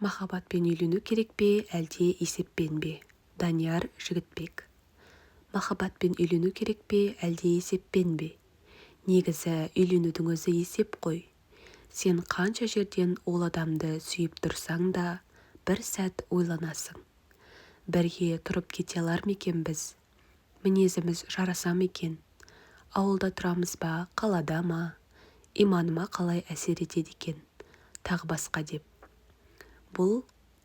Махаббатпен үйлену керек пе, әлде есеппен бе? Данияр Жігітбек. Махаббатпен үйлену керек пе, әлде есеппен бе? Негізі үйленудің өзі есеп қой. Сен қанша жерден ол адамды сүйіп тұрсаң да, бір сәт ойланасың. Бірге тұрып кете алар ма екен біз? Мінезіміз жараса ма екен? Ауылда тұрамыз ба, қалада ма? Иманыма қалай әсер етеді екен? Тағы басқа деп. Бұл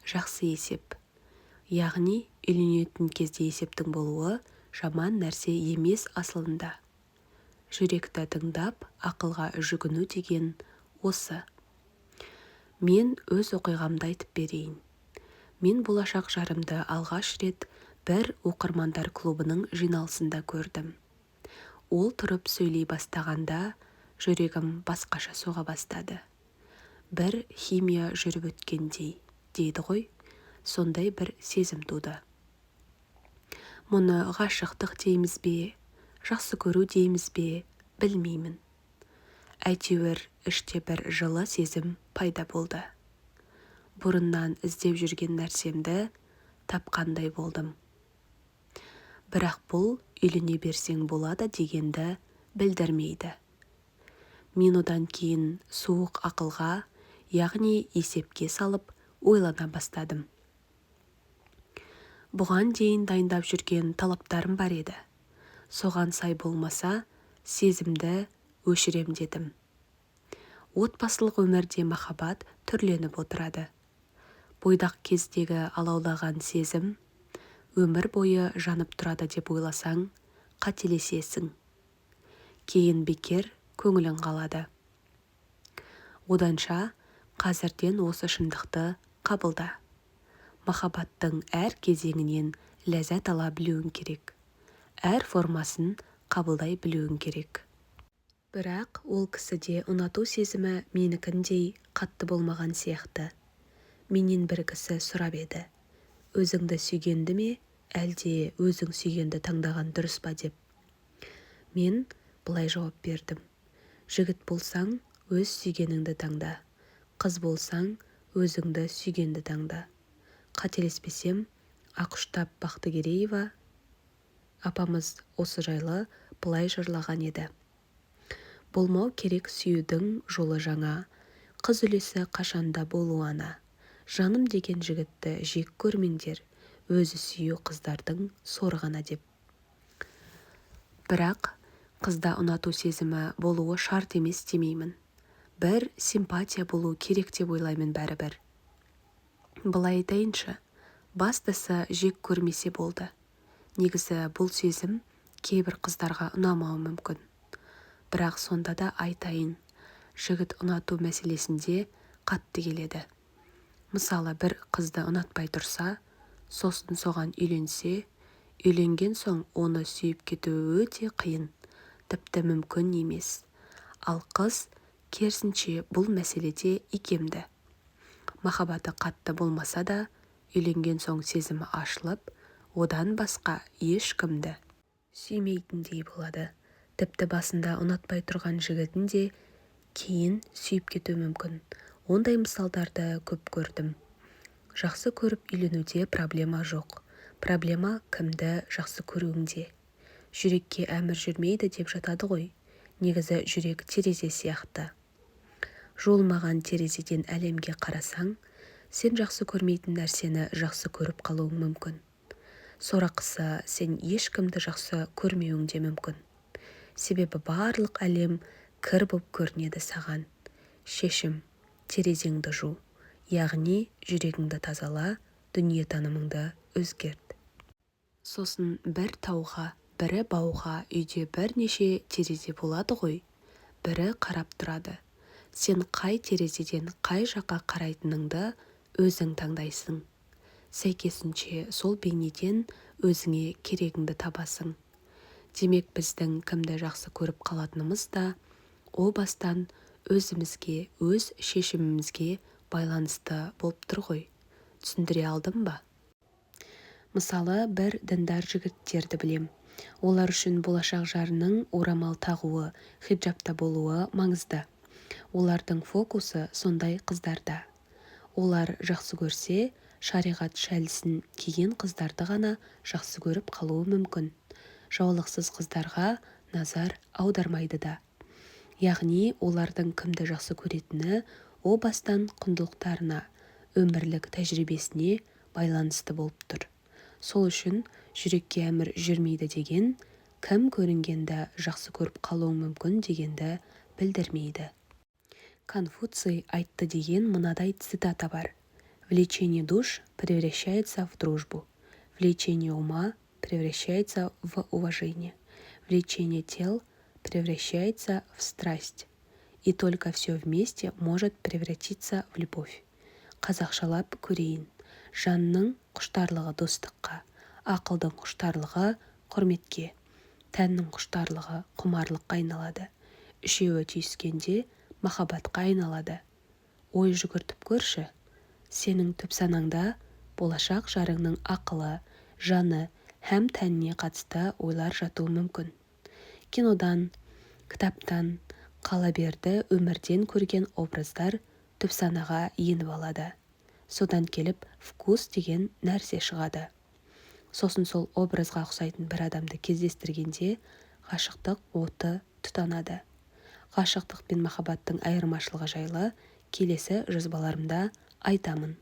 жақсы есеп. Яғни үйленетін кезде есептің болуы жаман нәрсе емес асылында. Жүректі тыңдап, ақылға жүгіну деген осы. Мен өз оқиғамды айтып берейін. Мен болашақ жарымды алғаш рет бір оқырмандар клубының жиналысында көрдім. Ол тұрып сөйлей бастағанда жүрегім басқаша соға бастады. Бір химия жүріп өткендей, дейді ғой, сондай бір сезім туды. Мұны ғашықтық дейміз бе, жақсы көру дейміз бе, білмеймін. Әйтеуір іште бір жылы сезім пайда болды. Бұрыннан іздеп жүрген нәрсемді тапқандай болдым. Бірақ бұл үйлене берсең болады дегенді білдірмейді. Мен одан кейін суық ақылға, яғни есепке салып ойлана бастадым. Бұған дейін дайындап жүрген талаптарым бар еді. Соған сай болмаса, сезімді өшірем дедім. Отбасылық өмірде махаббат түрленіп отырады. Бойдақ кездегі алаулаған сезім өмір бойы жанып тұрады деп ойласаң, қателесесің. Кейін бекер көңілің қалады. Оданша қазірден осы шындықты қабылда. Махаббаттың әр кезеңінен ләззат ала білуің керек. Әр формасын қабылдай білуің керек. Бірақ ол кісіде ұнату сезімі менікіндей қатты болмаған сияқты. Менен бір кісі сұрап еді. Өзіңді сүйгенді ме, әлде өзің сүйгенді таңдаған дұрыс па деп. Мен былай жауап бердім. Жігіт болсаң, өз сүйгеніңді таңда. Қыз болсаң, өзіңді сүйгенді таңда. Қателеспесем, Ақұштап Бақтыгереева апамыз осы жайлы былай жырлаған еді. Болмау керек сүюдің жолы жаңа, қыз үлесі қашанда болу ана. Жаным деген жігітті жек көрмеңдер, өзі сүю қыздардың сорғана деп. Бірақ қызда ұнату сезімі болуы шарт емес демеймін. Бір симпатия болу керек деп ойлаймын бәрібір. Былай айтайыншы, бастысы жек көрмесе болды. Негізі бұл сезім кейбір қыздарға ұнамауы мүмкін. Бірақ сонда да айтайын, жігіт ұнату мәселесінде қатты келеді. Мысалы, бір қызды ұнатпай тұрса, сосын соған үйленсе, үйленген соң оны сүйіп кетуі өте қиын, тіпті мүмкін емес. Ал қыз керісінше бұл мәселеде икемді. Махаббаты қатты болмаса да, үйленген соң сезімі ашылып, одан басқа ешкімді сүймейтіндей болады. Тіпті басында ұнатпай тұрған жігітін де кейін сүйіп кетуі мүмкін. Ондай мысалдарды көп көрдім. Жақсы көріп үйленуде проблема жоқ. Проблема кімді жақсы көруіңде. Жүрекке әмір жүрмейді деп жатады ғой. Негізі жүрек терезе сияқты. Жолмаған терезеден әлемге қарасаң, сен жақсы көрмейтін нәрсені жақсы көріп қалуың мүмкін. Сорақысы, сен ешкімді жақсы көрмеуің де мүмкін. Себебі барлық әлем кір боп көрінеді саған. Шешім, терезеңді жу, яғни жүрегіңді тазала, дүниетанымыңды өзгерт. Сосын бір тауға, бірі бауға үйде бірнеше терезе болады ғой. Бірі қарап тұрады. Сен қай терезеден қай жаққа қарайтыныңды өзің таңдайсың. Сәйкесінше сол бейнеден өзіңе керегіңді табасың. Демек біздің кімді жақсы көріп қалатынымыз да о бастан өзімізге, өз шешімімізге байланысты болып тұр ғой. Түсіндіре алдым ба? Мысалы, бір діндар жігіттерді білем. Олар үшін болашақ жарының орамал тағуы, хиджабта болуы маңызды. Олардың фокусы сондай қыздарда. Олар жақсы көрсе, шариғат шәлісін киген қыздарды ғана жақсы көріп қалуы мүмкін. Жаулықсыз қыздарға назар аудармайды да. Яғни олардың кімді жақсы көретіні о бастан құндылықтарына, өмірлік тәжірибесіне байланысты болып тұр. Сол үшін жүрекке әмір жүрмейді деген, кім көрінгенді жақсы көріп қалуы мүмкін дегенді білдірмейді. Конфуций айтты деген мынадай цитата бар. Влечение душ превращается в дружбу. Влечение ума превращается в уважение. Влечение тел превращается в страсть. И только все вместе может превратиться в любовь. Қазақшалап көрейін. Жанның құштарлығы достыққа, ақылдың құштарлығы құрметке, тәннің құштарлығы құмарлыққа айналады. Үшеуі түйіскенде махаббатқа айналады. Ой жүгіртіп көрші. Сенің түп санаңда болашақ жарыңның ақылы, жаны һәм тәніне қатысты ойлар жатуы мүмкін. Кинодан, кітаптан, қала берді өмірден көрген образдар түп санаға еніп алады. Содан келіп вкус деген нәрсе шығады. Сосын сол образға ұқсайтын бір адамды кездестіргенде ғашықтық оты тұтанады. Ғашықтық пен махаббаттың айырмашылығы жайлы келесі жазбаларымда айтамын.